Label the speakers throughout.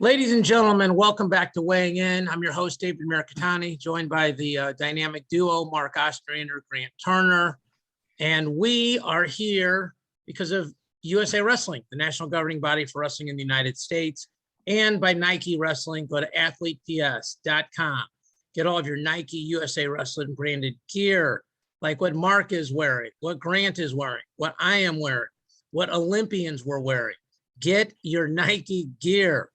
Speaker 1: Ladies and gentlemen, welcome back to Weighing In. I'm your host, David Mirikitani, joined by the dynamic duo, Mark Ostrander, Grant Turner. And we are here because of USA Wrestling, the national governing body for wrestling in the United States, and by Nike Wrestling. Go to athleteps.com. Get all of your Nike USA Wrestling branded gear, like what Mark is wearing, what Grant is wearing, what I am wearing, what Olympians were wearing. Get your Nike gear.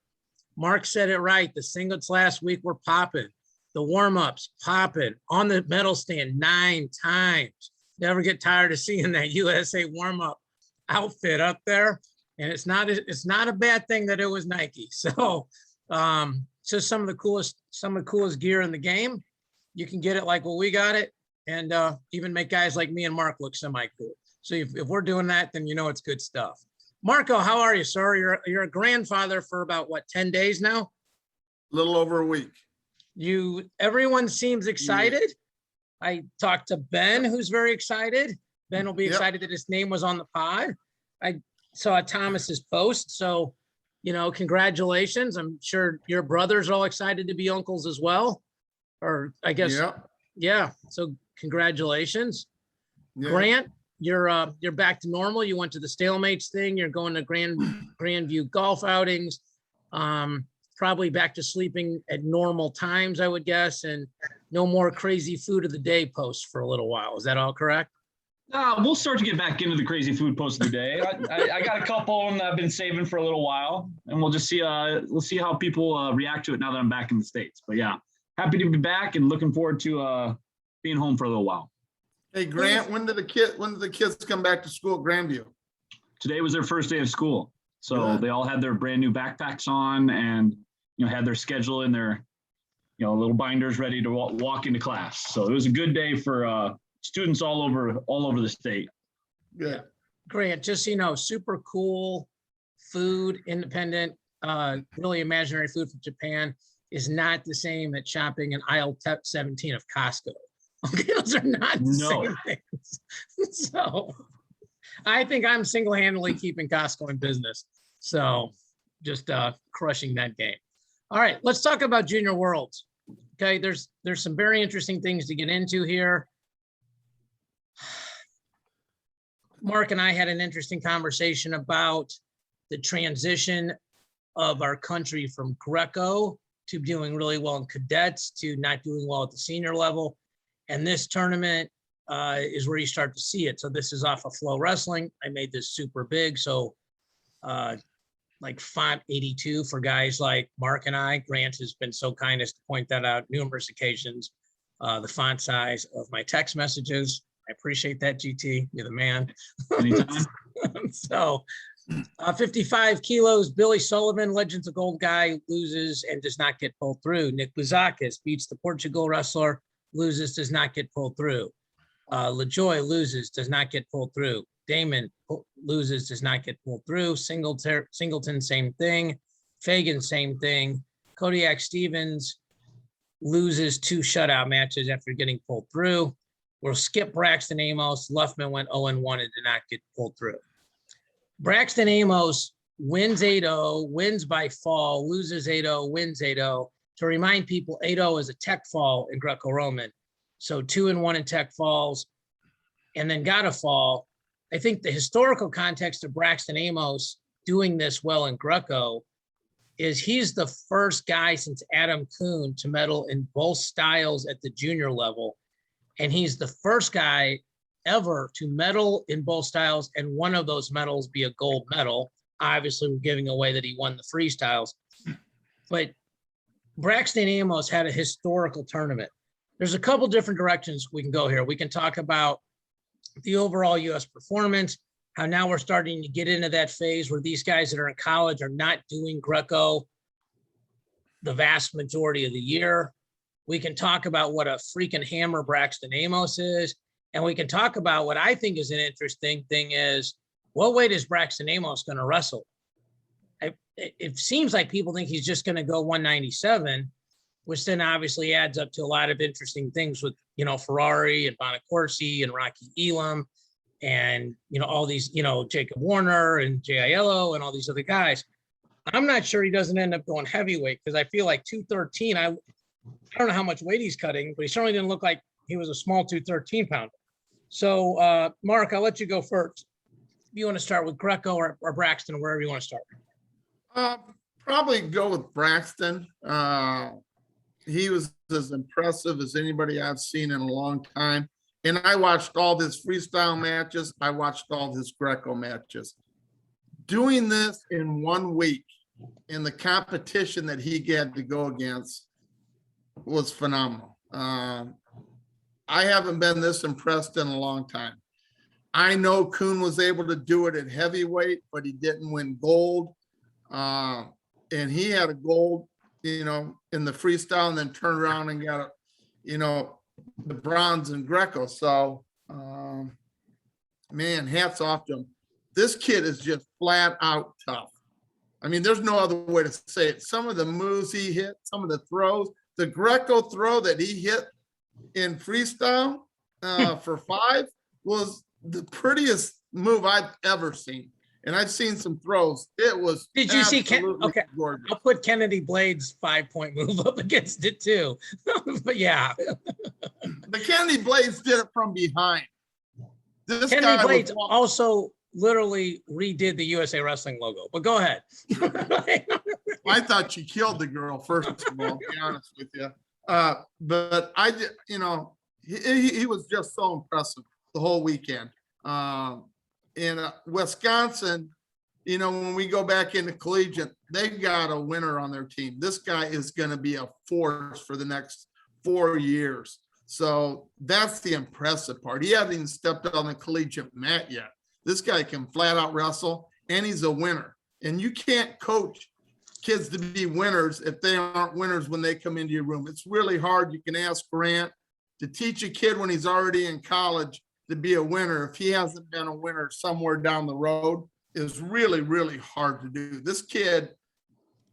Speaker 1: Mark said it right. The singlets last week were popping. The warm-ups popping on the medal stand 9 times. Never get tired of seeing that USA warm-up outfit up there. And it's not a bad thing that it was Nike. So some of the coolest gear in the game. You can get it like, well, we got it, and even make guys like me and Mark look semi-cool. So if we're doing that, then you know it's good stuff. Marco, how are you, sir? You're a grandfather for about, what, 10 days now?
Speaker 2: A little over a week.
Speaker 1: Everyone seems excited. Yeah. I talked to Ben, who's very excited. Ben will be excited that his name was on the pod. I saw Thomas's post, so, congratulations. I'm sure your brothers are all excited to be uncles as well. Or I guess, yeah. So congratulations. Yeah. Grant, you're back to normal. You went to the stalemates thing. You're going to Grandview golf outings. Probably back to sleeping at normal times, I would guess, and no more crazy food of the day posts for a little while. Is that all correct?
Speaker 3: We'll start to get back into the crazy food posts of the day. I got a couple of them that I've been saving for a little while, and we'll just see. We'll see how people react to it now that I'm back in the States. But yeah, happy to be back and looking forward to being home for a little while.
Speaker 2: Hey Grant, when did the kids come back to school at Grandview?
Speaker 3: Today was their first day of school, so they all had their brand new backpacks on, and had their schedule in their little binders ready to walk into class. So it was a good day for students all over the state.
Speaker 2: Good.
Speaker 1: Grant, just super cool food, independent, really imaginary food from Japan is not the same at shopping in aisle 17 of Costco. Okay, those are not the same things. So I think I'm single-handedly keeping Costco in business. So just crushing that game. All right, let's talk about Junior Worlds. Okay, there's some very interesting things to get into here. Mark and I had an interesting conversation about the transition of our country from Greco to doing really well in cadets to not doing well at the senior level. And this tournament is where you start to see it. So this is off of Flow Wrestling. I made this super big. So like font 82 for guys like Mark and I. Grant has been so kind as to point that out numerous occasions. The font size of my text messages. I appreciate that, GT. You're the man.
Speaker 3: Anytime.
Speaker 1: So 55 kilos, Billy Sullivan, Legends of Gold guy, loses and does not get pulled through. Nick Buzakis beats the Portugal wrestler, loses, does not get pulled through. LaJoy loses, does not get pulled through. Damon loses, does not get pulled through. Singleton, same thing. Fagan, same thing. Kodiak Stevens loses 2 shutout matches after getting pulled through. We'll skip Braxton Amos. Luffman went 0-1 and did not get pulled through. Braxton Amos wins 8-0, wins by fall, loses 8-0, wins 8-0. To remind people, 8-0 is a tech fall in Greco-Roman. So 2-1 in tech falls and then got a fall. I think the historical context of Braxton Amos doing this well in Greco is he's the first guy since Adam Kuhn to medal in both styles at the junior level. And he's the first guy ever to medal in both styles, and one of those medals be a gold medal. Obviously, we're giving away that he won the freestyles. But Braxton Amos had a historical tournament. There's a couple different directions we can go here. We can talk about the overall U.S. performance, how now we're starting to get into that phase where these guys that are in college are not doing Greco the vast majority of the year. We can talk about what a freaking hammer Braxton Amos is. And we can talk about what I think is an interesting thing is, what weight is Braxton Amos going to wrestle? It seems like people think he's just going to go 197, which then obviously adds up to a lot of interesting things with, Ferrari and Bonacorsi and Rocky Elam and, all these, Jacob Warner and J.I.L.O. and all these other guys. I'm not sure he doesn't end up going heavyweight because I feel like 213. I don't know how much weight he's cutting, but he certainly didn't look like he was a small 213 pounder. So, Mark, I'll let you go first. If you want to start with Greco or Braxton, wherever you want to start.
Speaker 2: Probably go with Braxton. He was as impressive as anybody I've seen in a long time. And I watched all his freestyle matches. I watched all his Greco matches. Doing this in 1 week in the competition that he had to go against was phenomenal. I haven't been this impressed in a long time. I know Kuhn was able to do it at heavyweight, but he didn't win gold. And he had a gold, in the freestyle, and then turned around and got, the bronze in Greco. So, man, hats off to him. This kid is just flat out tough. I mean, there's no other way to say it. Some of the moves he hit, some of the throws, the Greco throw that he hit in freestyle for 5 was the prettiest move I've ever seen. And I've seen some throws. It was.
Speaker 1: Did you see
Speaker 2: okay, gorgeous.
Speaker 1: I'll put Kennedy Blade's 5-point move up against it too. But yeah.
Speaker 2: The Kennedy Blades did it from behind. This
Speaker 1: Kennedy Blades also literally redid the USA Wrestling logo. But go ahead.
Speaker 2: I thought you killed the girl, first of all, to be honest with you. But I did, he was just so impressive the whole weekend. In Wisconsin, when we go back into collegiate, they got a winner on their team. This guy is going to be a force for the next 4 years. So that's the impressive part. He hasn't even stepped on the collegiate mat yet. This guy can flat out wrestle, and he's a winner. And you can't coach kids to be winners if they aren't winners when they come into your room. It's really hard. You can ask Grant to teach a kid when he's already in college to be a winner. If he hasn't been a winner somewhere down the road, is really, really hard to do. This kid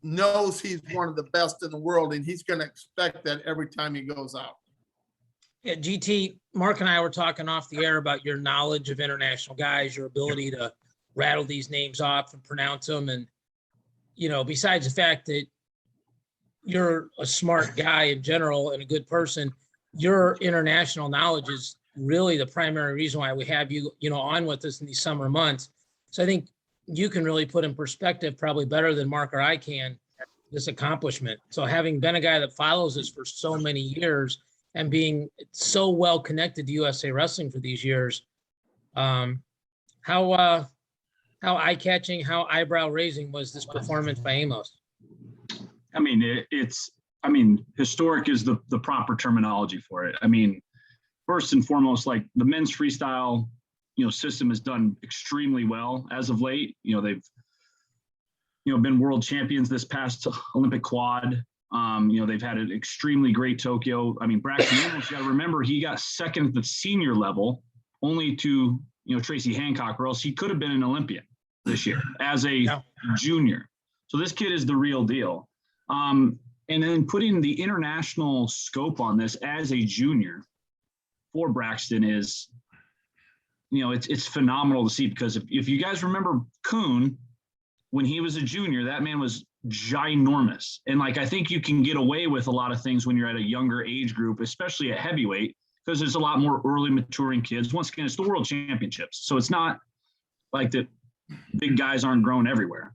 Speaker 2: knows he's one of the best in the world, and he's going to expect that every time he goes out.
Speaker 1: Yeah, GT, Mark and I were talking off the air about your knowledge of international guys, your ability to rattle these names off and pronounce them. And, besides the fact that you're a smart guy in general and a good person, your international knowledge is really the primary reason why we have you, on with us in these summer months. So I think you can really put in perspective, probably better than Mark or I can, this accomplishment. So having been a guy that follows this for so many years and being so well connected to USA Wrestling for these years, how eye-catching, how eyebrow-raising was this performance by Amos?
Speaker 3: I mean, historic is the proper terminology for it. I mean, first and foremost, like the men's freestyle, system has done extremely well as of late. They've, been world champions this past Olympic quad. They've had an extremely great Tokyo. I mean, Braxton, you got to remember, he got second at the senior level, only to, Tracy Hancock, or else he could have been an Olympian this year as a junior. So this kid is the real deal. And then putting the international scope on this as a junior for Braxton is, it's phenomenal to see, because if you guys remember Kuhn, when he was a junior, that man was ginormous. And I think you can get away with a lot of things when you're at a younger age group, especially at heavyweight, because there's a lot more early maturing kids. Once again, it's the world championships. So it's not like the big guys aren't grown everywhere.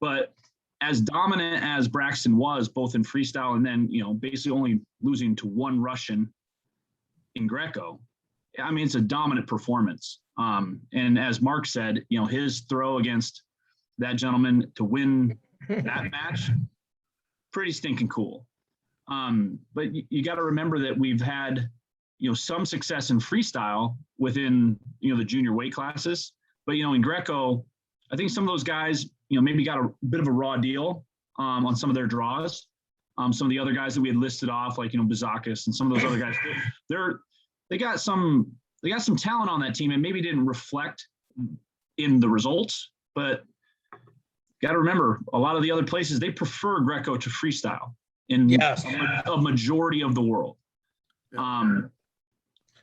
Speaker 3: But as dominant as Braxton was, both in freestyle and then, basically only losing to one Russian in Greco, I mean, it's a dominant performance. And as Mark said, his throw against that gentleman to win that match, pretty stinking cool. But you got to remember that we've had, some success in freestyle within, the junior weight classes. But, in Greco, I think some of those guys, maybe got a bit of a raw deal on some of their draws. Some of the other guys that we had listed off, like, Bazakis and some of those other guys, they got some talent on that team, and maybe didn't reflect in the results, but got to remember, a lot of the other places, they prefer Greco to freestyle in a majority of the world.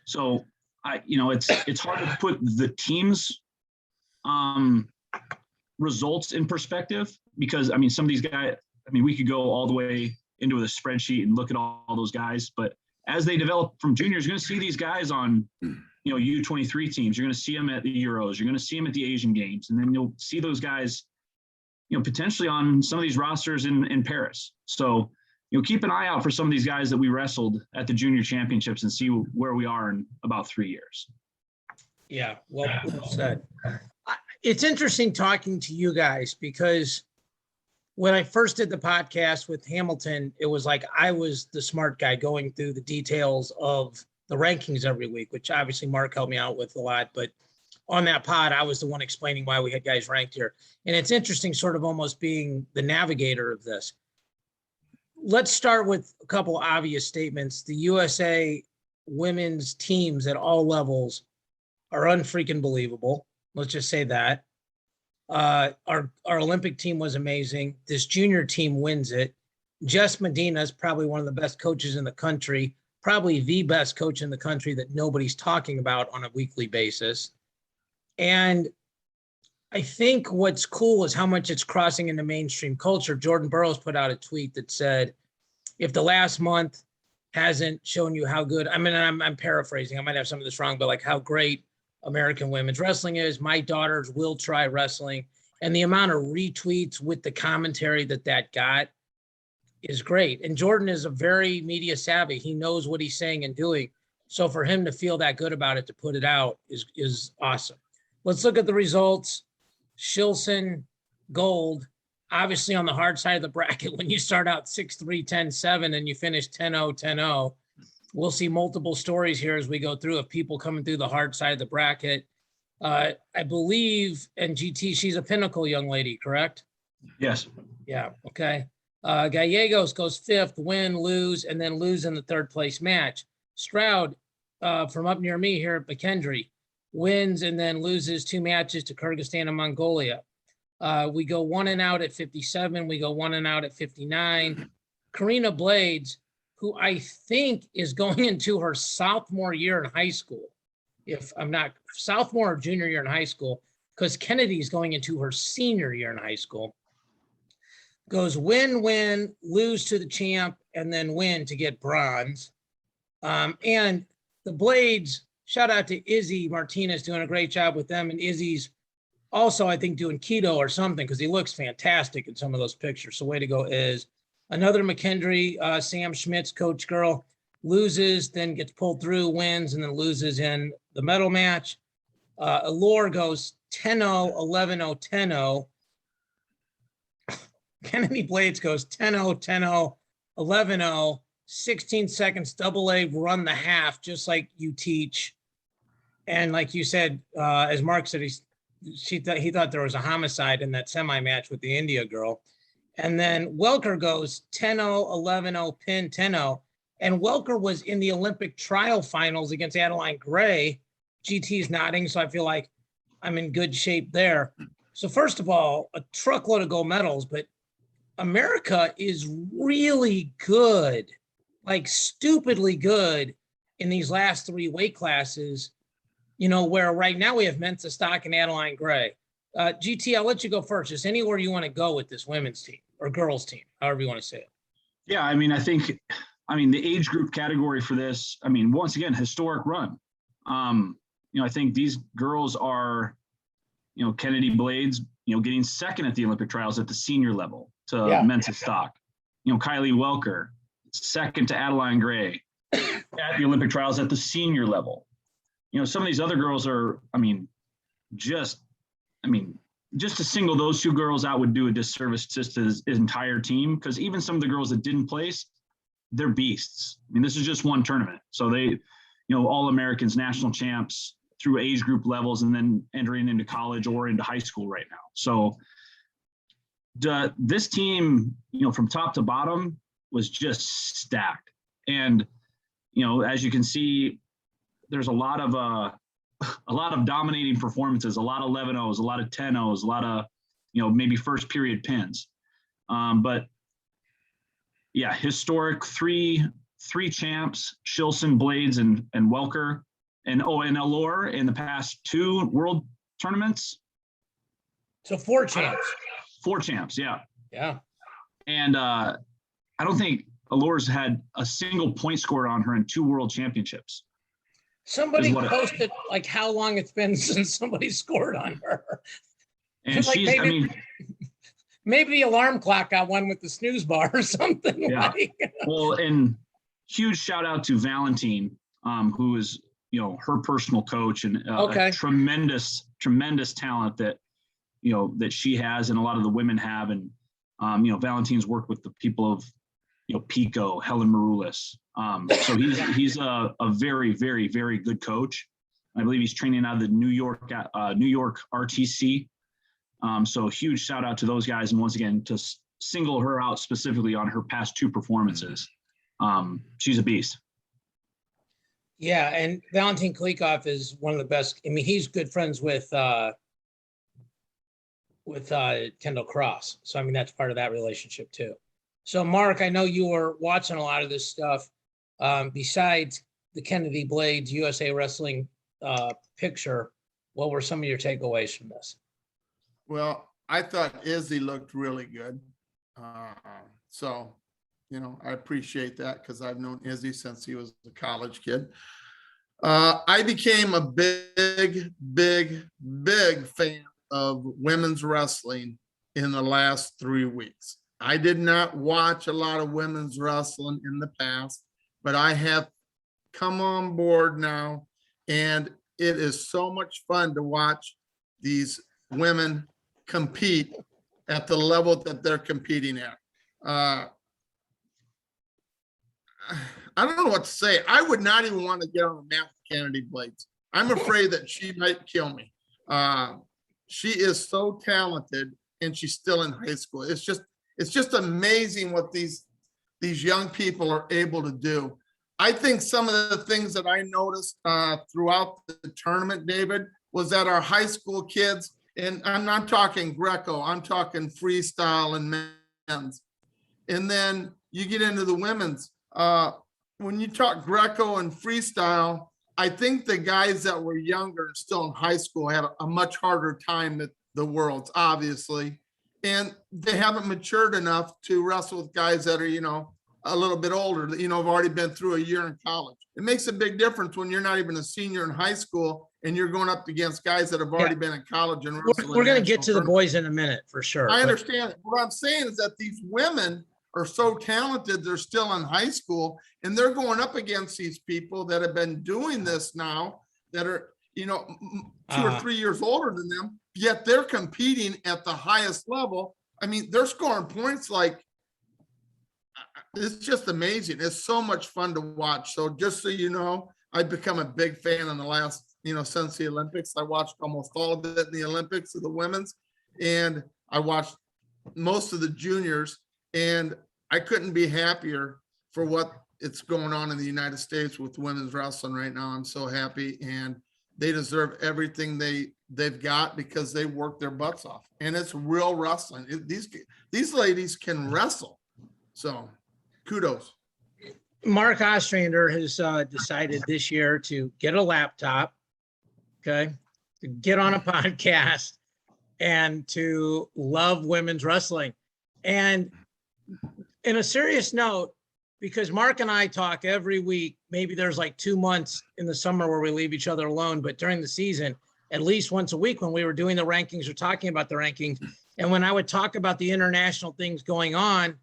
Speaker 3: So it's hard to put the teams results in perspective, because I mean, some of these guys, I mean, we could go all the way into the spreadsheet and look at all those guys, but as they develop from juniors, you're going to see these guys on, U23 teams. You're going to see them at the Euros. You're going to see them at the Asian Games, and then you'll see those guys, potentially on some of these rosters in Paris. So, keep an eye out for some of these guys that we wrestled at the junior championships and see where we are in about 3 years.
Speaker 1: Yeah, well said. It's interesting talking to you guys, because when I first did the podcast with Hamilton, it was like I was the smart guy going through the details of the rankings every week, which obviously Mark helped me out with a lot. But on that pod, I was the one explaining why we had guys ranked here. And it's interesting sort of almost being the navigator of this. Let's start with a couple obvious statements. The USA women's teams at all levels are unfreaking believable. Let's just say that. Our Olympic team was amazing. This junior team wins it. Jess Medina is probably one of the best coaches in the country, probably the best coach in the country that nobody's talking about on a weekly basis. And I think what's cool is how much it's crossing into mainstream culture. Jordan Burroughs put out a tweet that said, if the last month hasn't shown you how good, I mean, I'm paraphrasing, I might have some of this wrong, but like how great American women's wrestling is, my daughters will try wrestling. And the amount of retweets with the commentary that got is great. And Jordan is a very media savvy. He knows what he's saying and doing. So for him to feel that good about it, to put it out is awesome. Let's look at the results. Shilson, gold, obviously on the hard side of the bracket. When you start out 6-3, 10-7, and you finish 10-0, 10-0, we'll see multiple stories here as we go through of people coming through the hard side of the bracket. I believe, and GT, she's a Pinnacle young lady, correct?
Speaker 3: Yes.
Speaker 1: Yeah, okay. Gallegos goes 5th, win, lose, and then lose in the 3rd place match. Stroud, from up near me here at McKendree, wins and then loses 2 matches to Kyrgyzstan and Mongolia. We go 1 and out at 57. We go 1 and out at 59. Karina Blades, who I think is going into her sophomore year in high school, if I'm not sophomore or junior year in high school, because Kennedy is going into her senior year in high school, goes win, win, lose to the champ, and then win to get bronze. And the Blades, shout out to Izzy Martinez, doing a great job with them. And Izzy's also, I think, doing keto or something, because he looks fantastic in some of those pictures. So way to go, Iz. Another McKendree, Sam Schmitz, coach girl, loses, then gets pulled through, wins, and then loses in the medal match. Allure goes 10-0, 11-0, 10-0. Kennedy Blades goes 10-0, 10-0, 11-0, 16 seconds, double A, run the half, just like you teach. And like you said, as Mark said, he thought there was a homicide in that semi match with the India girl. And then Welker goes 10-0, 11-0, pin, 10-0. And Welker was in the Olympic trial finals against Adeline Gray. GT's nodding, so I feel like I'm in good shape there. So first of all, a truckload of gold medals, but America is really good, like stupidly good in these last 3 weight classes, where right now we have Mensa Stock and Adeline Gray. GT, I'll let you go first. Just anywhere you want to go with this women's team or girls team, however you want to say it.
Speaker 3: Yeah, I mean, the age group category for this, once again, historic run. I think these girls are, Kennedy Blades, getting 2nd at the Olympic trials at the senior level to Mensa Stock. Kylie Welker, 2nd to Adeline Gray at the Olympic trials at the senior level. Some of these other girls are, just to single those 2 girls out would do a disservice just to his entire team, because even some of the girls that didn't place, they're beasts. This is just one tournament. So they, all Americans, national champs through age group levels, and then entering into college or into high school right now. So this team, from top to bottom was just stacked. And, as you can see, there's a lot of dominating performances, a lot of 11-0s, a lot of 10-0s, a lot of, maybe first period pins. But yeah, historic three champs, Shilson, Blades, and Welker, and Allure in the past 2 world tournaments.
Speaker 1: So 4 champs.
Speaker 3: 4 champs, yeah.
Speaker 1: Yeah.
Speaker 3: And I don't think Allure's had a single point scored on her in 2 world championships.
Speaker 1: Somebody
Speaker 3: what it-
Speaker 1: posted like how long it's been since somebody scored on her.
Speaker 3: And
Speaker 1: Like
Speaker 3: she's, I mean,
Speaker 1: maybe the alarm clock got one with the snooze bar or something.
Speaker 3: Yeah.
Speaker 1: Like.
Speaker 3: well, and huge shout out to Valentine, who is, you know, her personal coach and
Speaker 1: Okay.
Speaker 3: a tremendous talent that, you know, that she has and a lot of the women have. And, you know, Valentine's worked with the people of, you know, Pico, Helen Maroulis. So he's a very, very, very good coach. I believe he's training out of the New York RTC. So huge shout out to those guys. And once again, to single her out specifically on her past 2 performances. She's a beast.
Speaker 1: Yeah, and Valentin Klikov is one of the best. I mean, he's good friends with Kendall Cross. So I mean, that's part of that relationship too. So Mark, I know you were watching a lot of this stuff. Besides the Kennedy Blades USA Wrestling picture, what were some of your takeaways from this?
Speaker 2: Well, I thought Izzy looked really good. So, you know, I appreciate that because I've known Izzy since he was a college kid. I became a big fan of women's wrestling in the last 3 weeks. I did not watch a lot of women's wrestling in the past, but I have come on board now, and it is so much fun to watch these women compete at the level that they're competing at. I don't know what to say. I would not even want to get on the mat with Kennedy Blades. I'm afraid that she might kill me. She is so talented, and she's still in high school. It's just amazing what these young people are able to do. I think some of the things that I noticed throughout the tournament, David, was that our high school kids, and I'm not talking Greco, I'm talking freestyle and men's. And then you get into the women's. When you talk Greco and freestyle, I think the guys that were younger, still in high school, had a much harder time at the Worlds, obviously. And they haven't matured enough to wrestle with guys that are, you know, a little bit older, that, you know, have already been through a year in college. It makes a big difference when you're not even a senior in high school and you're going up against guys that have already been in college and
Speaker 1: We're going to get to the boys in a minute for sure.
Speaker 2: I understand. What I'm saying is that these women are so talented, they're still in high school, and they're going up against these people that have been doing this now, that are, you know, 2 or 3 years older than them, yet they're competing at the highest level. I mean, they're scoring points like, it's just amazing. It's so much fun to watch. So just so you know, I've become a big fan in the last, you know, since the Olympics. I watched almost all of it in the Olympics of the women's, and I watched most of the juniors, and I couldn't be happier for what it's going on in the United States with women's wrestling right now. I'm so happy, and they deserve everything they've got because they work their butts off, and it's real wrestling. These ladies can wrestle. So kudos.
Speaker 1: Mark Ostrander has decided this year to get a laptop, okay, to get on a podcast and to love women's wrestling. And in a serious note, because Mark and I talk every week, maybe there's like 2 months in the summer where we leave each other alone, but during the season, at least once a week when we were doing the rankings or talking about the rankings, and when I would talk about the international things going on,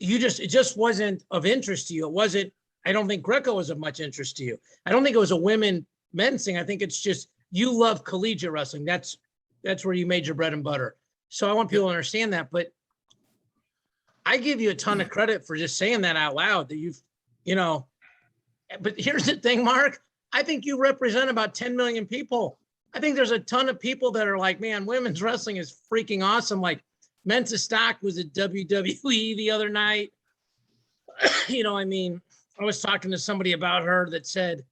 Speaker 1: it just wasn't of interest to you. It wasn't, I don't think Greco was of much interest to you. I don't think it was a men's thing. I think it's just, you love collegiate wrestling. That's where you made your bread and butter. So I want people to understand that, but I give you a ton of credit for just saying that out loud, that you know, but here's the thing, Mark, I think you represent about 10 million people. I think there's a ton of people that are like, man, women's wrestling is freaking awesome. Like Mensa Stock was at WWE the other night. You know, I mean, I was talking to somebody about her that said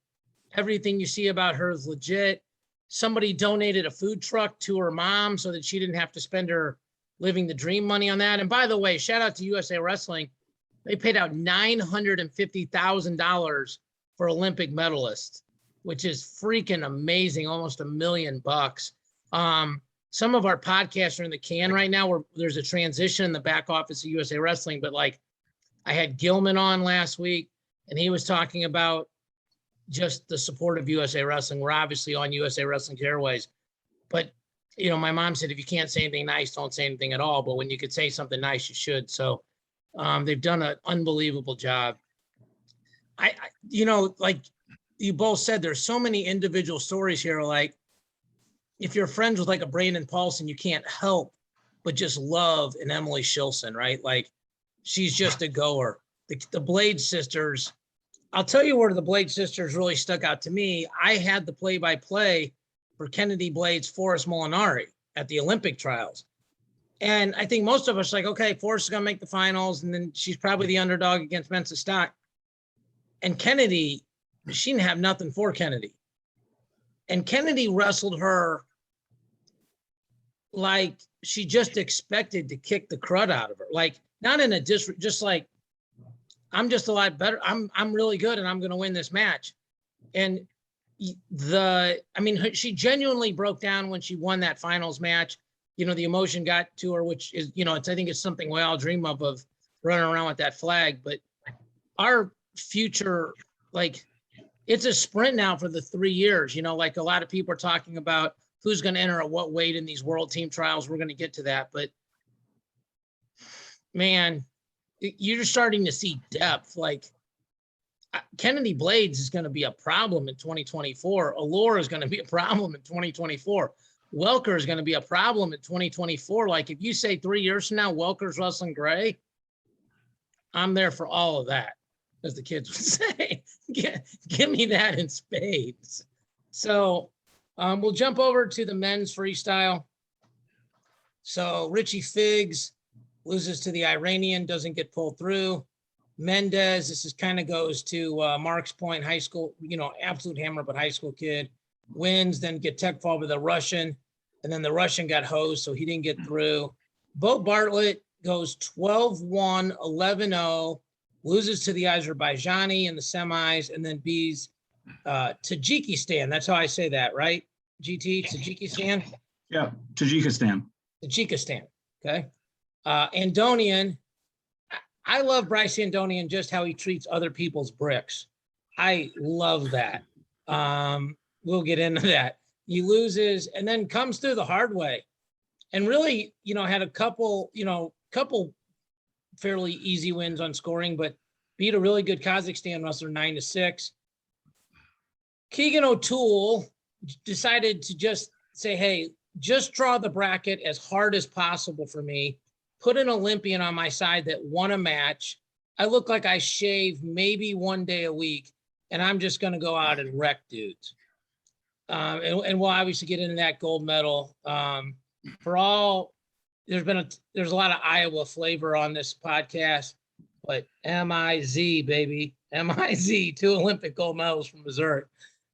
Speaker 1: everything you see about her is legit. Somebody donated a food truck to her mom so that she didn't have to spend her living the dream money on that. And by the way, shout out to USA Wrestling. They paid out $950,000 for Olympic medalists, which is freaking amazing. Almost $1 million. some of our podcasts are in the can right now where there's a transition in the back office of USA Wrestling. But like I had Gilman on last week and he was talking about just the support of USA Wrestling. We're obviously on USA Wrestling Airways, but you know, my mom said, if you can't say anything nice, don't say anything at all. But when you could say something nice, you should. So they've done an unbelievable job. You know, like you both said, there's so many individual stories here. Like if you're friends with like a Brandon Paulson, you can't help but just love an Emily Shilson, right? Like she's just a goer. The Blade sisters, I'll tell you where the Blade sisters really stuck out to me. I had the play-by-play for Kennedy Blade's Forrest Molinari at the Olympic trials. And I think most of us are like, okay, Forrest is going to make the finals. And then she's probably the underdog against Mensa Stock. And Kennedy, she didn't have nothing for Kennedy. And Kennedy wrestled her like she just expected to kick the crud out of her. Like not in a just like, I'm just a lot better. I'm really good and I'm going to win this match. And she genuinely broke down when she won that finals match. You know, the emotion got to her, which is, you know, I think it's something we all dream of running around with that flag. But our future, like it's a sprint now for the 3 years, you know, like a lot of people are talking about who's going to enter at what weight in these world team trials. We're going to get to that. But man, you're starting to see depth. Like Kennedy Blades is going to be a problem in 2024. Allure is going to be a problem in 2024. Welker is going to be a problem in 2024. Like if you say 3 years from now, Welker's wrestling gray, I'm there for all of that, as the kids would say. Give me that in spades. So we'll jump over to the men's freestyle. So Richie Figs loses to the Iranian, doesn't get pulled through. Mendez, this is kind of goes to Mark's point, high school, you know, absolute hammer, but high school kid, wins, then get tech fall with the Russian, and then the Russian got hosed, so he didn't get through. Bo Bartlett goes 12-1, 11-0, loses to the Azerbaijani in the semis, and then beats Tajikistan. That's how I say that, right? GT, Tajikistan?
Speaker 3: Yeah, Tajikistan.
Speaker 1: Tajikistan, okay. Andonian, I love Bryce Andonian, just how he treats other people's bricks. I love that. We'll get into that. He loses and then comes through the hard way and really, you know, had a couple fairly easy wins on scoring, but beat a really good Kazakhstan wrestler 9-6. Keegan O'Toole decided to just say, hey, just draw the bracket as hard as possible for me. Put an Olympian on my side that won a match. I look like I shave maybe 1 day a week, and I'm just going to go out and wreck dudes. And we'll obviously get into that gold medal. For all, there's a lot of Iowa flavor on this podcast, but MIZ, baby. MIZ, 2 Olympic gold medals from Missouri.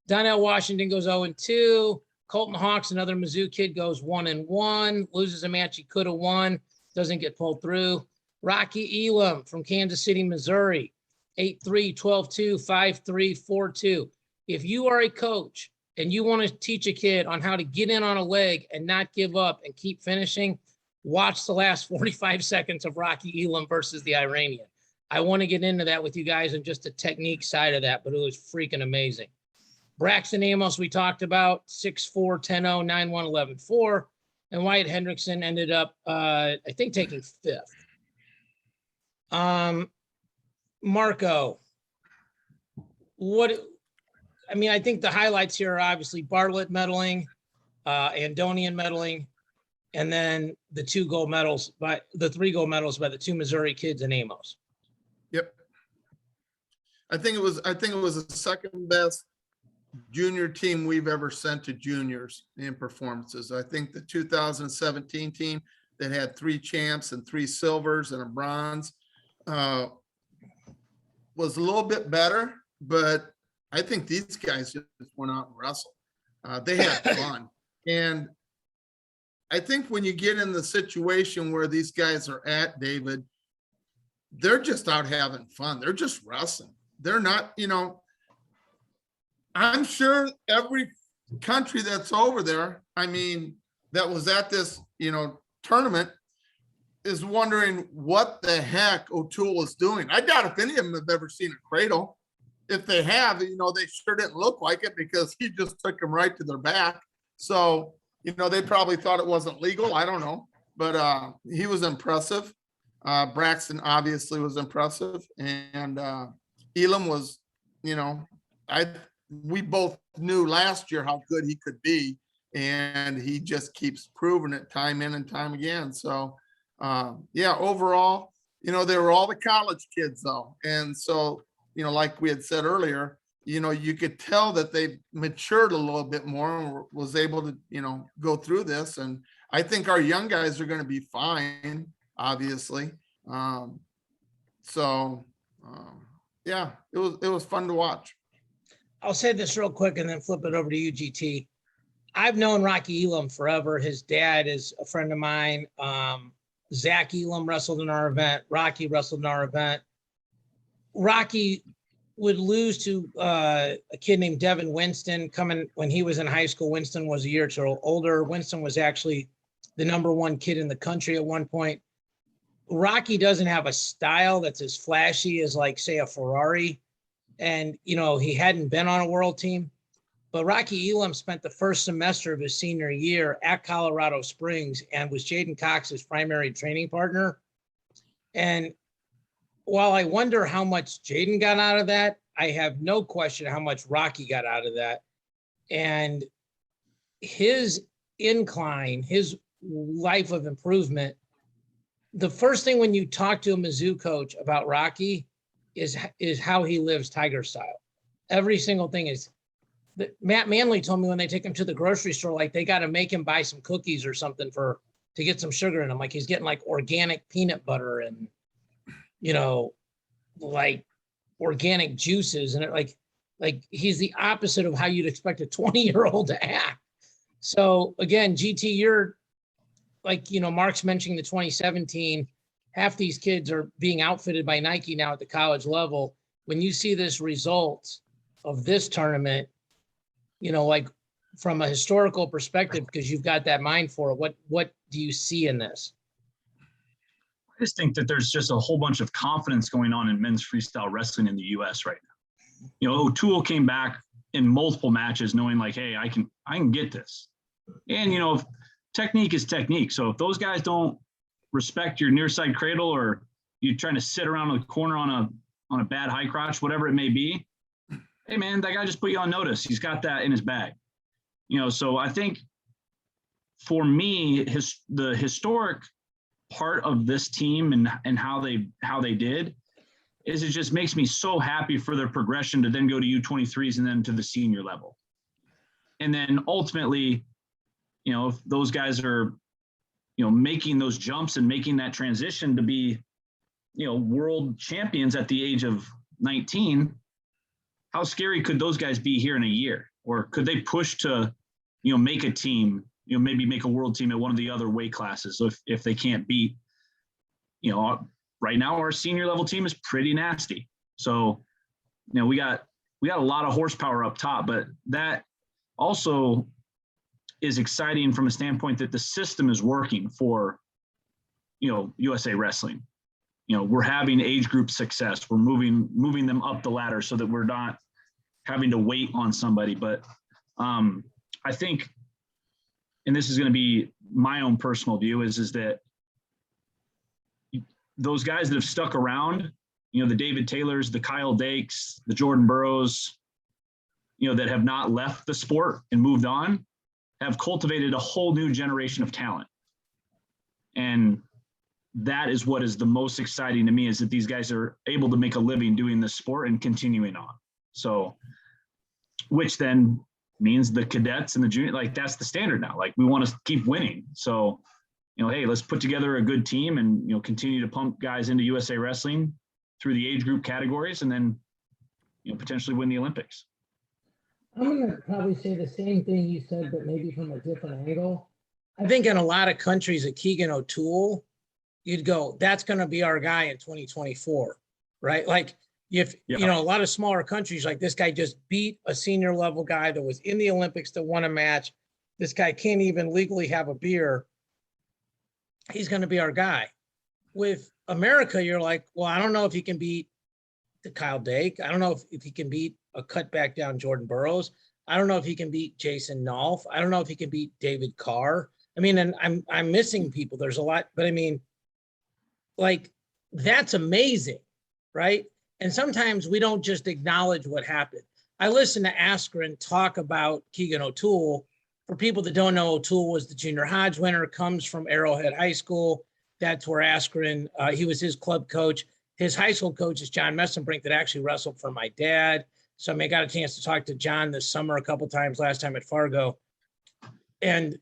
Speaker 1: Donnell Washington goes 0-2. Colton Hawks, another Mizzou kid, goes 1-1, loses a match he could have won. Doesn't get pulled through. Rocky Elam from Kansas City, Missouri, 8-3, 12-2, 5-3, 4-2. If you are a coach and you want to teach a kid on how to get in on a leg and not give up and keep finishing, watch the last 45 seconds of Rocky Elam versus the Iranian. I want to get into that with you guys and just the technique side of that, but it was freaking amazing. Braxton Amos, we talked about, 6-4, 10-0, 9-1, 11-4. And Wyatt Hendrickson ended up, I think, taking 5th. Marco, I think the highlights here are obviously Bartlett medaling, Andonian medaling, and then the 3 gold medals by the 2 Missouri kids and Amos.
Speaker 2: Yep. I think it was the second best junior team we've ever sent to juniors in performances. I think the 2017 team that had 3 champs and 3 silvers and a bronze was a little bit better, but I think these guys just went out and wrestled. They had fun. And I think when you get in the situation where these guys are at, David, they're just out having fun. They're just wrestling. They're not, you know, I'm sure every country that's over there, I mean, that was at this, tournament is wondering what the heck O'Toole was doing. I doubt if any of them have ever seen a cradle. If they have, they sure didn't look like it because he just took them right to their back. So, they probably thought it wasn't legal. I don't know, but he was impressive. Braxton obviously was impressive, and Elam was, we both knew last year how good he could be, and he just keeps proving it time in and time again. So, overall, they were all the college kids though, and so like we had said earlier, you could tell that they matured a little bit more and was able to, go through this. And I think our young guys are going to be fine, obviously. It was fun to watch.
Speaker 1: I'll say this real quick and then flip it over to you, GT. I've known Rocky Elam forever. His dad is a friend of mine. Zach Elam wrestled in our event. Rocky wrestled in our event. Rocky would lose to a kid named Devin Winston coming when he was in high school. Winston was a year or two older. Winston was actually the #1 kid in the country at one point. Rocky doesn't have a style that's as flashy as, like, say, a Ferrari. And, he hadn't been on a world team. But Rocky Elam spent the first semester of his senior year at Colorado Springs and was Jaden Cox's primary training partner. And while I wonder how much Jaden got out of that, I have no question how much Rocky got out of that. And his incline, his life of improvement, the first thing when you talk to a Mizzou coach about Rocky is how he lives Tiger style. Every single thing is. Matt Manley told me when they take him to the grocery store, like, they got to make him buy some cookies or something to get some sugar in them. Like, he's getting like organic peanut butter and, like organic juices. And like he's the opposite of how you'd expect a 20-year-old to act. So again, GT, you're like, Mark's mentioning the 2017, half these kids are being outfitted by Nike now at the college level. When you see this result of this tournament, like from a historical perspective, because you've got that mind for it, what do you see in this?
Speaker 3: I just think that there's just a whole bunch of confidence going on in men's freestyle wrestling in the U.S. right now. O'Toole came back in multiple matches knowing, like, hey, I can get this. And, technique is technique. So if those guys don't respect your near side cradle, or you're trying to sit around the corner on a bad high crotch, whatever it may be, hey man, that guy just put you on notice. He's got that in his bag. So I think for me, the historic part of this team and how they did is it just makes me so happy for their progression to then go to U23s and then to the senior level. And then ultimately, if those guys are, making those jumps and making that transition to be, world champions at the age of 19, how scary could those guys be here in a year? Or could they push to, make a team, maybe make a world team at one of the other weight classes? So if they can't beat, right now our senior level team is pretty nasty. So, we got a lot of horsepower up top, but that also is exciting from a standpoint that the system is working for, USA Wrestling. We're having age group success. We're moving them up the ladder so that we're not having to wait on somebody. But I think, and this is going to be my own personal view, is that those guys that have stuck around, the David Taylors, the Kyle Dakes, the Jordan Burrows, that have not left the sport and moved on, have cultivated a whole new generation of talent. And that is what is the most exciting to me, is that these guys are able to make a living doing this sport and continuing on. So, which then means the cadets and the junior, like, that's the standard now. Like, we want to keep winning. So, hey, let's put together a good team and, continue to pump guys into USA Wrestling through the age group categories, and then, potentially win the Olympics.
Speaker 1: I'm going to probably say the same thing you said, but maybe from a different angle. I think in a lot of countries, a Keegan O'Toole, you'd go, that's going to be our guy in 2024, right? Like, if, a lot of smaller countries, like, this guy just beat a senior level guy that was in the Olympics that won a match. this guy can't even legally have a beer. He's going to be our guy. With America, you're like, well, I don't know if he can beat the Kyle Dake. I don't know if he can beat a cutback down Jordan Burroughs. I don't know if he can beat Jason Nolf. I don't know if he can beat David Carr. I mean, and I'm missing people. There's a lot, but I mean, like, that's amazing, right? And sometimes we don't just acknowledge what happened. I listened to Askren talk about Keegan O'Toole. For people that don't know, O'Toole was the junior Hodge winner, comes from Arrowhead High School. That's where Askren, he was his club coach. His high school coach is John Messenbrink, that actually wrestled for my dad. So I mean, I got a chance to talk to John this summer a couple times, last time at Fargo. And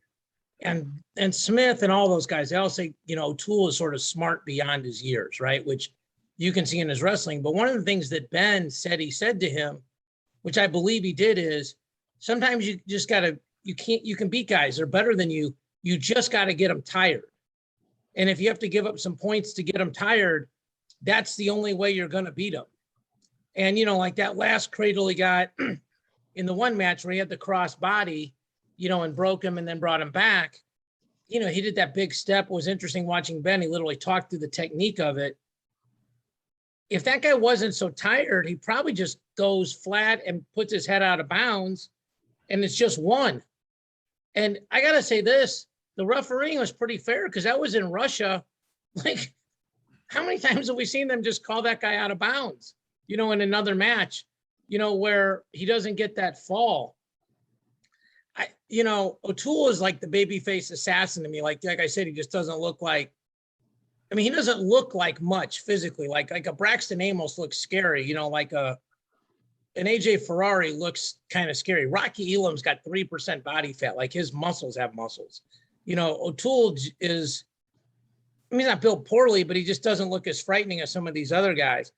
Speaker 1: Smith and all those guys, they all say, you know, O'Toole is sort of smart beyond his years, right? Which you can see in his wrestling. But one of the things that Ben said he said to him, which I believe he did, is sometimes you just got to, you can beat guys. They're better than you. You just got to get them tired. And if you have to give up some points to get them tired, that's the only way you're going to beat them. And, you know, like that last cradle he got in the one match where he had the cross body, you know, and broke him and then brought him back. You know, he did that big step. It was interesting watching Ben. He literally talked through the technique of it. If that guy wasn't so tired, he probably just goes flat and puts his head out of bounds, and it's just one. And I got to say this, the refereeing was pretty fair because that was in Russia. Like, how many times have we seen them just call that guy out of bounds, you know, in another match, you know, where he doesn't get that fall? You know, O'Toole is like the babyface assassin to me. Like I said, he just doesn't look like, I mean, he doesn't look like much physically. Like a Braxton Amos looks scary, you know, like an AJ Ferrari looks kind of scary. Rocky Elam's got 3% body fat. Like his muscles have muscles. You know, O'Toole is, I mean, he's not built poorly, but he just doesn't look as frightening as some of these other guys.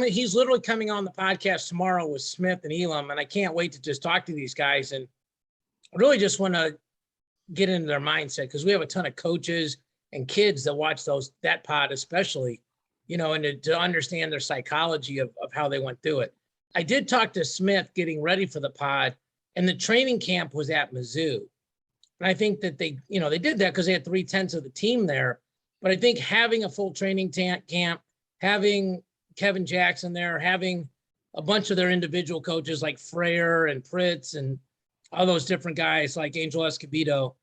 Speaker 1: He's literally coming on the podcast tomorrow with Smith and Elam, and I can't wait to just talk to these guys. And I really just want to get into their mindset, because we have a ton of coaches and kids that watch that pod especially, you know, and to understand their psychology of how they went through it. I did talk to Smith getting ready for the pod, and the training camp was at Mizzou. And I think that they did that because they had 3/10 of the team there. But I think having a full training camp, having Kevin Jackson there, having a bunch of their individual coaches like Freyer and Pritz and all those different guys like Angel Escobedo,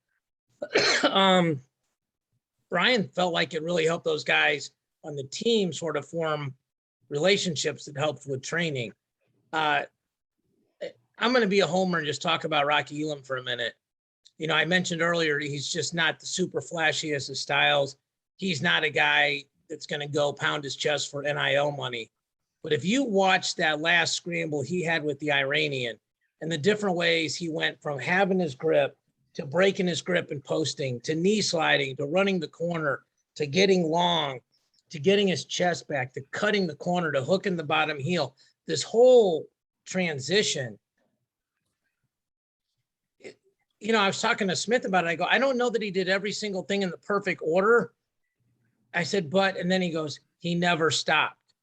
Speaker 1: Brian felt like it really helped those guys on the team sort of form relationships that helped with training. I'm going to be a homer and just talk about Rocky Elam for a minute. You know, I mentioned earlier, he's just not the super flashiest of styles. He's not a guy that's going to go pound his chest for NIL money. But if you watch that last scramble he had with the Iranian and the different ways he went from having his grip to breaking his grip and posting, to knee sliding, to running the corner, to getting long, to getting his chest back, to cutting the corner, to hooking the bottom heel, this whole transition. You know, I was talking to Smith about it. I go, I don't know that he did every single thing in the perfect order. I said, but, and then he goes, he never stopped.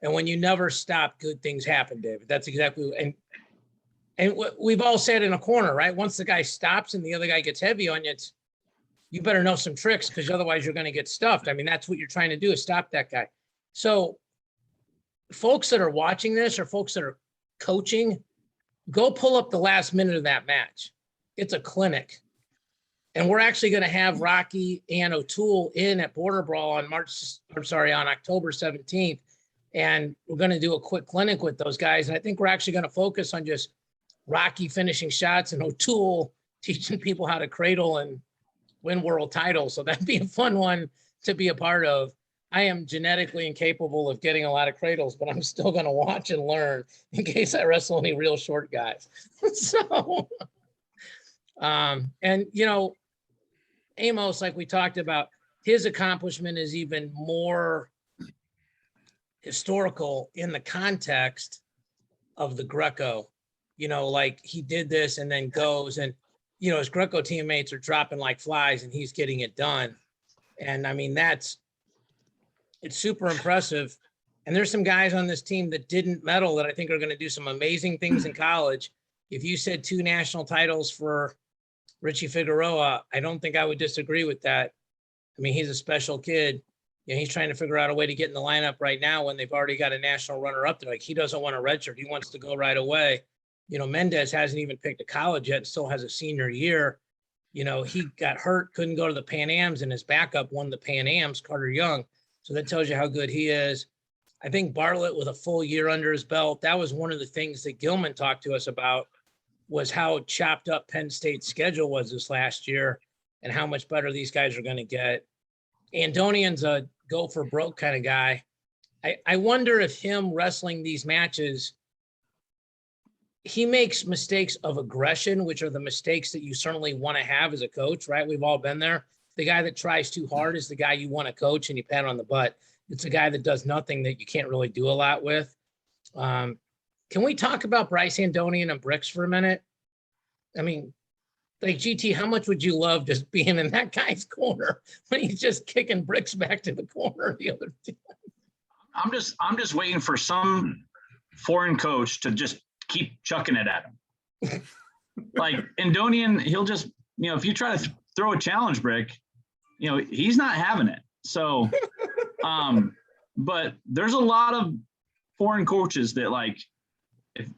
Speaker 1: And when you never stop, good things happen, David. That's exactly, and we've all said in a corner, right? Once the guy stops and the other guy gets heavy on you, you better know some tricks, because otherwise you're going to get stuffed. I mean, that's what you're trying to do, is stop that guy. So folks that are watching this, or folks that are coaching, go pull up the last minute of that match. It's a clinic. And we're actually going to have Rocky and O'Toole in at Border Brawl on October 17th. And we're going to do a quick clinic with those guys. And I think we're actually going to focus on just Rocky finishing shots and O'Toole teaching people how to cradle and win world titles. So that'd be a fun one to be a part of. I am genetically incapable of getting a lot of cradles, but I'm still going to watch and learn in case I wrestle any real short guys. So, and, you know, Amos, like we talked about, his accomplishment is even more historical in the context of the Greco. You know, like he did this and then goes, and, you know, his Greco teammates are dropping like flies and he's getting it done. And I mean, it's super impressive. And there's some guys on this team that didn't medal that I think are going to do some amazing things in college. if you said 2 national titles for Richie Figueroa, I don't think I would disagree with that. I mean, he's a special kid. You know, he's trying to figure out a way to get in the lineup right now when they've already got a national runner up there. Like, he doesn't want a redshirt. He wants to go right away. You know, Mendez hasn't even picked a college yet, still has a senior year. You know, he got hurt, couldn't go to the Pan Ams, and his backup won the Pan Ams, Carter Young. So that tells you how good he is. I think Bartlett with a full year under his belt, that was one of the things that Gilman talked to us about, was how chopped up Penn State's schedule was this last year and how much better these guys are going to get. Andonian's a go for broke kind of guy. I wonder if him wrestling these matches, he makes mistakes of aggression, which are the mistakes that you certainly want to have as a coach, right? We've all been there. The guy that tries too hard is the guy you want to coach and you pat on the butt. It's a guy that does nothing that you can't really do a lot with. Can we talk about Bryce Andonian and bricks for a minute? I mean, like, GT, how much would you love just being in that guy's corner when he's just kicking bricks back to the corner the other day?
Speaker 3: I'm just waiting for some foreign coach to just keep chucking it at him. Like Andonian, he'll just, you know, if you try to throw a challenge brick, you know, he's not having it. So, but there's a lot of foreign coaches that, like,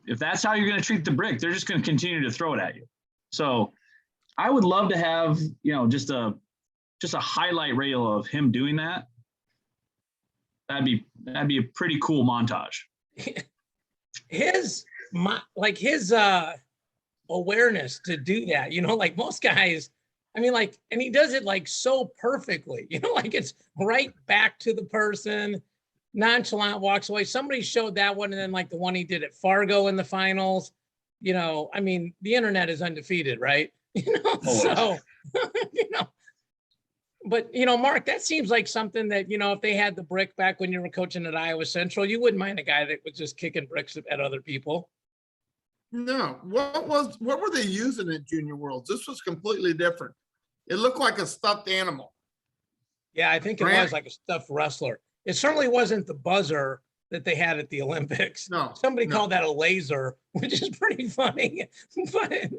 Speaker 3: if that's how you're going to treat the brick, they're just going to continue to throw it at you. So I would love to have, you know, just a highlight reel of him doing that. That'd be a pretty cool montage.
Speaker 1: His awareness to do that, you know, like most guys, I mean, like, and he does it like so perfectly, you know, like it's right back to the person, nonchalant, walks away. Somebody showed that one, and then like the one he did at Fargo in the finals, you know, I mean, the internet is undefeated, right? You know, so, you know, but, you know, Mark, that seems like something that, you know, if they had the brick back when you were coaching at Iowa Central, you wouldn't mind a guy that was just kicking bricks at other people.
Speaker 2: No, what were they using at Junior Worlds? This was completely different. It looked like a stuffed animal.
Speaker 1: Yeah, I think it was like a stuffed wrestler. It certainly wasn't the buzzer that they had at the Olympics.
Speaker 2: No,
Speaker 1: Somebody called that a laser, which is pretty funny. But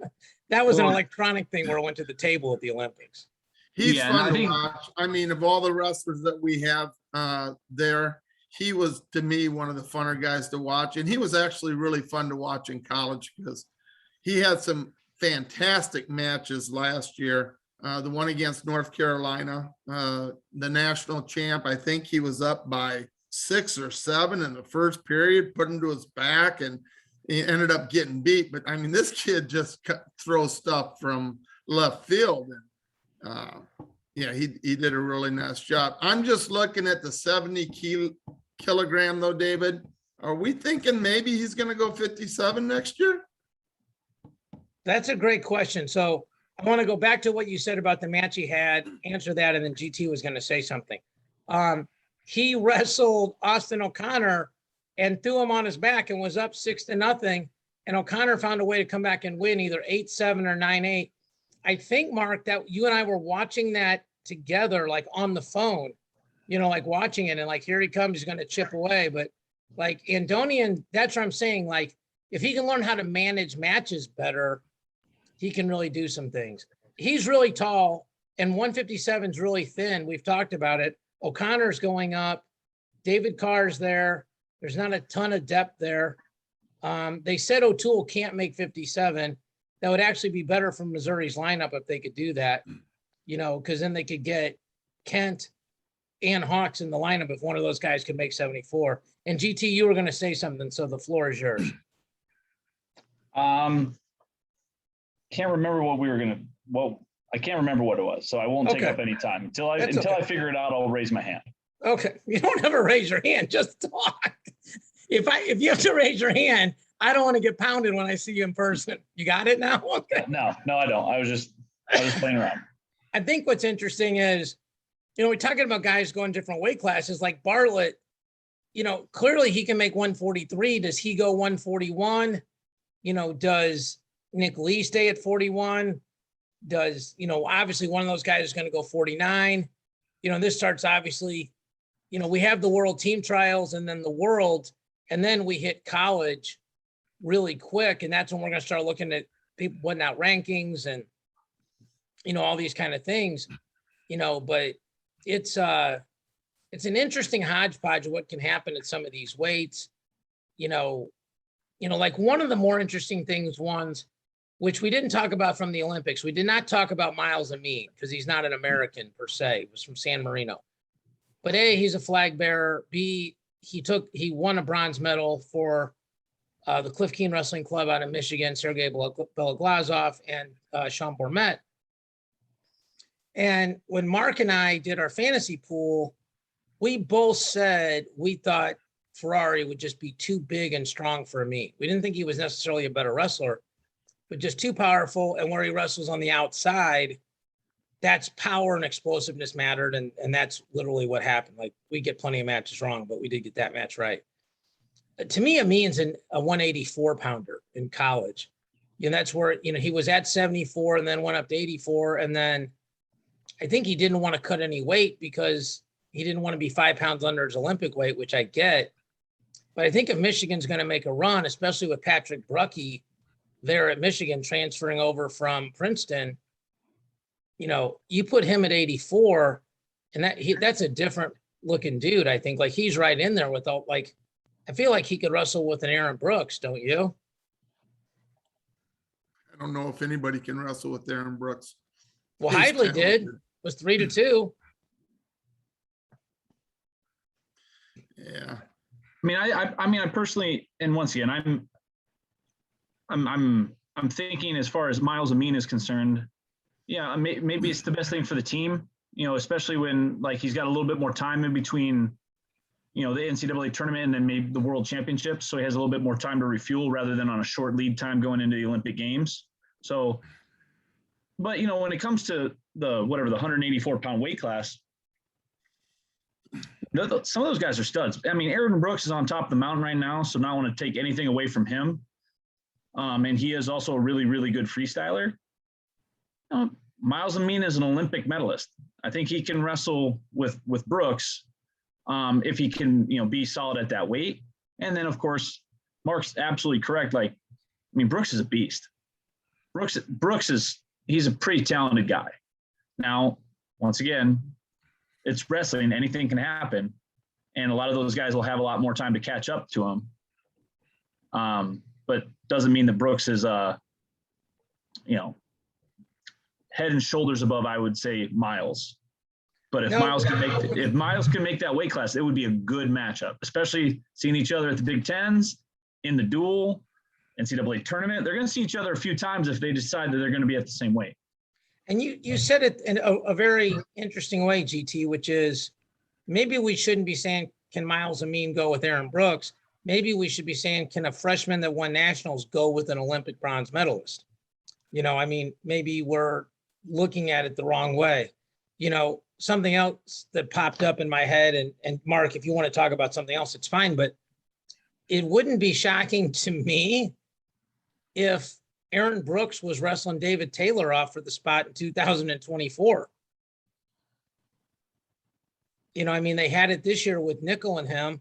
Speaker 1: that was an electronic thing where it went to the table at the Olympics.
Speaker 2: He's fun to watch. I mean, of all the wrestlers that we have there, he was, to me, one of the funner guys to watch. And he was actually really fun to watch in college because he had some fantastic matches last year. The one against North Carolina, the national champ, I think he was up by 6 or 7 in the first period, put him to his back, and he ended up getting beat. But I mean, this kid just throws stuff from left field. And yeah, he did a really nice job. I'm just looking at the 70 kilogram though, David. Are we thinking maybe he's going to go 57 next year?
Speaker 1: That's a great question. So I want to go back to what you said about the match he had, answer that, and then GT was going to say something. He wrestled Austin O'Connor and threw him on his back and was up 6-0. And O'Connor found a way to come back and win either 8-7 or 9-8. I think, Mark, that you and I were watching that together, like on the phone, you know, like watching it and like, here he comes, he's going to chip away. But like Andonian, that's what I'm saying. Like, if he can learn how to manage matches better, he can really do some things. He's really tall and 157 is really thin. We've talked about it. O'Connor's going up. David Carr's there. There's not a ton of depth there. They said O'Toole can't make 57. That would actually be better for Missouri's lineup if they could do that, you know, because then they could get Kent and Hawks in the lineup if one of those guys could make 74. And GT, you were going to say something, so the floor is yours.
Speaker 3: Can't remember what we were going to, well, I can't remember what it was, so I won't take up any time. Until I figure it out, I'll raise my hand. Okay.
Speaker 1: You don't ever raise your hand, just talk. If you have to raise your hand, I don't want to get pounded when I see you in person. You got it now? Okay.
Speaker 3: No, I don't. I was just playing around.
Speaker 1: I think what's interesting is, you know, we're talking about guys going different weight classes like Bartlett, you know, clearly he can make 143. Does he go 141? You know, does Nick Lee stay at 41? Does, you know, obviously one of those guys is going to go 49. You know, this starts obviously, you know, we have the world team trials and then the world, and then we hit college. really quick. And that's when we're going to start looking at people putting out rankings and, all these kind of things, but it's an interesting hodgepodge of what can happen at some of these weights, like one of the more interesting ones, which we didn't talk about from the Olympics. We did not talk about Miles Amin because he's not an American per se. He was from San Marino. But A, he's a flag bearer. B, he won a bronze medal for the Cliff Keen Wrestling Club out of Michigan, Sergei Beloglazov and Sean Bourmet. And when Mark and I did our fantasy pool, we both said we thought Ferrari would just be too big and strong for me. We didn't think he was necessarily a better wrestler, but just too powerful. And where he wrestles on the outside, that's power and explosiveness mattered. And that's literally what happened. Like, we get plenty of matches wrong, but we did get that match right. To me, Amin's a 184 pounder in college. That's where, he was at 74 and then went up to 84. And then I think he didn't want to cut any weight because he didn't want to be 5 pounds under his Olympic weight, which I get. But I think if Michigan's going to make a run, especially with Patrick Bruckey there at Michigan transferring over from Princeton, you put him at 84 and that's a different looking dude. I think, like, he's right in there with all, like, I feel like he could wrestle with an Aaron Brooks, don't you?
Speaker 2: I don't know if anybody can wrestle with Aaron Brooks.
Speaker 1: Well, Heidley did. Was 3-2.
Speaker 2: Yeah.
Speaker 3: I mean, I personally, and once again, I'm thinking as far as Miles Amin is concerned, yeah, maybe it's the best thing for the team, especially when, like, he's got a little bit more time in between, the NCAA tournament and then maybe the World Championships. So he has a little bit more time to refuel rather than on a short lead time going into the Olympic Games. So, but, when it comes to the 184 pound weight class, some of those guys are studs. I mean, Aaron Brooks is on top of the mountain right now, so not want to take anything away from him. And he is also a really, really good freestyler. Miles Amin is an Olympic medalist. I think he can wrestle with Brooks if he can, be solid at that weight. And then, of course, Mark's absolutely correct. Like, Brooks is a beast. He's a pretty talented guy. Now, once again, it's wrestling. Anything can happen. And a lot of those guys will have a lot more time to catch up to him. But doesn't mean that Brooks is, head and shoulders above, I would say, Miles. But if Miles can make that weight class, it would be a good matchup, especially seeing each other at the Big Tens, in the dual, NCAA tournament. They're going to see each other a few times if they decide that they're going to be at the same weight.
Speaker 1: And you said it in a very interesting way, GT, which is maybe we shouldn't be saying, can Miles Amin go with Aaron Brooks? Maybe we should be saying, can a freshman that won nationals go with an Olympic bronze medalist? Maybe we're looking at it the wrong way. Something else that popped up in my head, and Mark, if you want to talk about something else, it's fine, but it wouldn't be shocking to me if Aaron Brooks was wrestling David Taylor off for the spot in 2024. They had it this year with Nickel and him.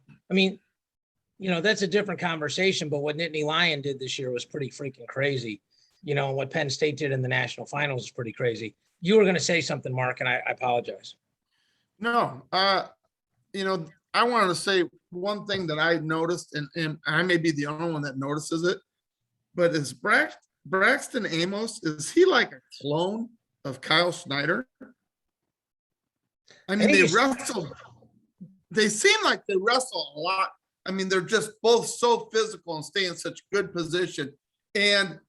Speaker 1: That's a different conversation, but what Nittany Lion did this year was pretty freaking crazy. What Penn State did in the national finals is pretty crazy. You were going to say something, Mark, and I apologize.
Speaker 2: No, I wanted to say one thing that I noticed, and I may be the only one that notices it, but is Braxton Amos, is he like a clone of Kyle Schneider? They seem like they wrestle a lot. They're just both so physical and stay in such good position. And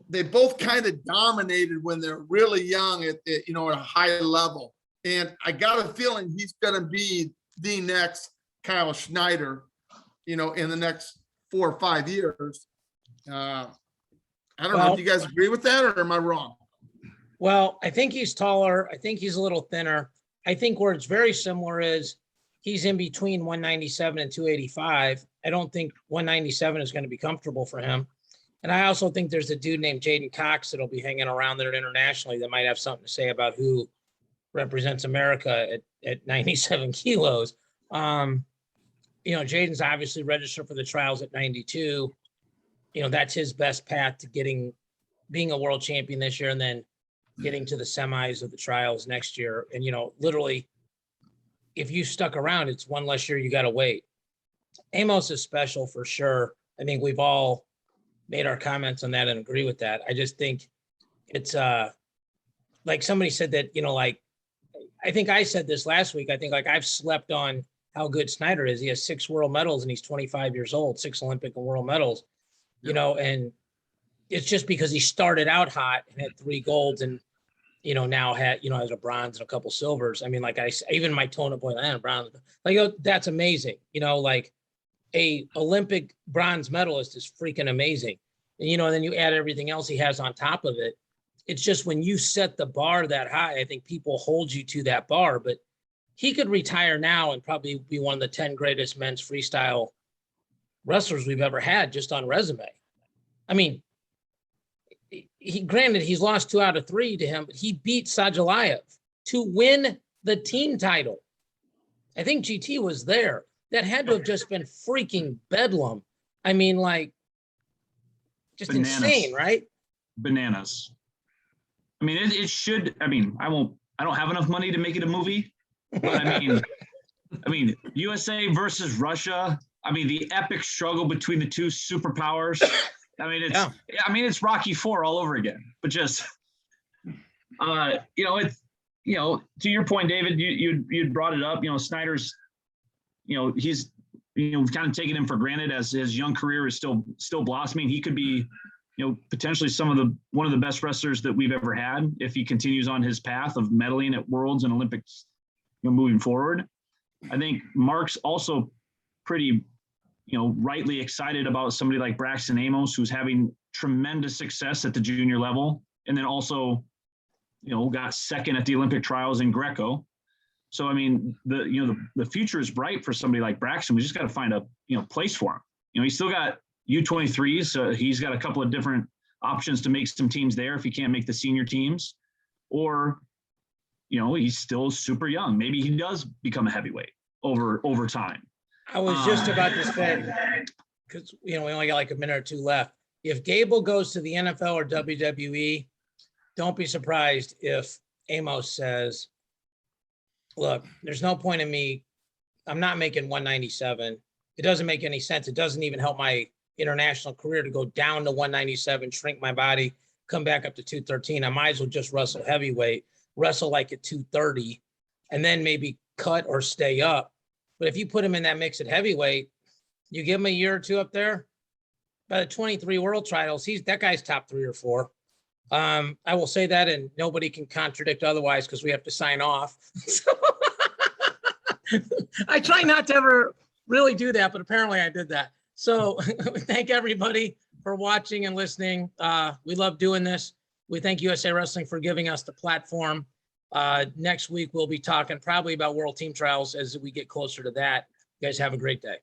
Speaker 2: they both kind of dominated when they're really young at a high level. And I got a feeling he's going to be the next Kyle Schneider, in the next 4 or 5 years. I don't know if you guys agree with that, or am I wrong?
Speaker 1: Well, I think he's taller. I think he's a little thinner. I think where it's very similar is he's in between 197 and 285. I don't think 197 is going to be comfortable for him. And I also think there's a dude named Jaden Cox that'll be hanging around there internationally that might have something to say about who represents America at 97 kilos. Jaden's obviously registered for the trials at 92. that's his best path to being a world champion this year and then getting to the semis of the trials next year. And, literally, if you stuck around, it's one less year you got to wait. Amos is special for sure. I think we've all made our comments on that and agree with that. I just think it's like somebody said that, I think I said this last week. I think I've slept on how good Snyder is. He has 6 world medals and he's 25 years old, 6 Olympic and world medals, and it's just because he started out hot and had 3 golds and, now has a bronze and a couple silvers. I mean, even my tone boy, I had a bronze, that's amazing. A Olympic bronze medalist is freaking amazing. And, then you add everything else he has on top of it. It's just when you set the bar that high, I think people hold you to that bar, but he could retire now and probably be one of the 10 greatest men's freestyle wrestlers we've ever had just on resume. I mean, he's lost 2 out of 3 to him, but he beat Sajalayev to win the team title. I think GT was there. That had to have just been freaking bedlam. I mean, just bananas. Insane, right?
Speaker 3: Bananas. I mean, it should. I mean, I don't have enough money to make it a movie, but I mean, USA versus Russia. I mean, the epic struggle between the 2 superpowers. I mean, it's Rocky IV all over again. But just, it's, to your point, David, you brought it up. Snyder's, he's, kind of taken him for granted as his young career is still blossoming. He could be, potentially one of the best wrestlers that we've ever had if he continues on his path of medaling at Worlds and Olympics, moving forward. I think Mark's also pretty, rightly excited about somebody like Braxton Amos, who's having tremendous success at the junior level, and then also, got second at the Olympic trials in Greco. So, I mean, the future is bright for somebody like Braxton. We just got to find a, place for him. He's still got U23s, so he's got a couple of different options to make some teams there if he can't make the senior teams, or, he's still super young. Maybe he does become a heavyweight over time.
Speaker 1: I was just about to say, because, we only got a minute or 2 left. If Gable goes to the NFL or WWE, don't be surprised if Amos says, look, there's no point in me. I'm not making 197. It doesn't make any sense. It doesn't even help my international career to go down to 197, shrink my body, come back up to 213. I might as well just wrestle heavyweight, wrestle at 230, and then maybe cut or stay up. But if you put him in that mix at heavyweight, you give him a year or 2 up there, by the 23 world titles, that guy's top 3 or 4. I will say that, and nobody can contradict otherwise because we have to sign off. So I try not to ever really do that, but apparently I did that. So thank everybody for watching and listening. We love doing this. We thank USA Wrestling for giving us the platform. Next week, we'll be talking probably about World Team Trials as we get closer to that. You guys have a great day.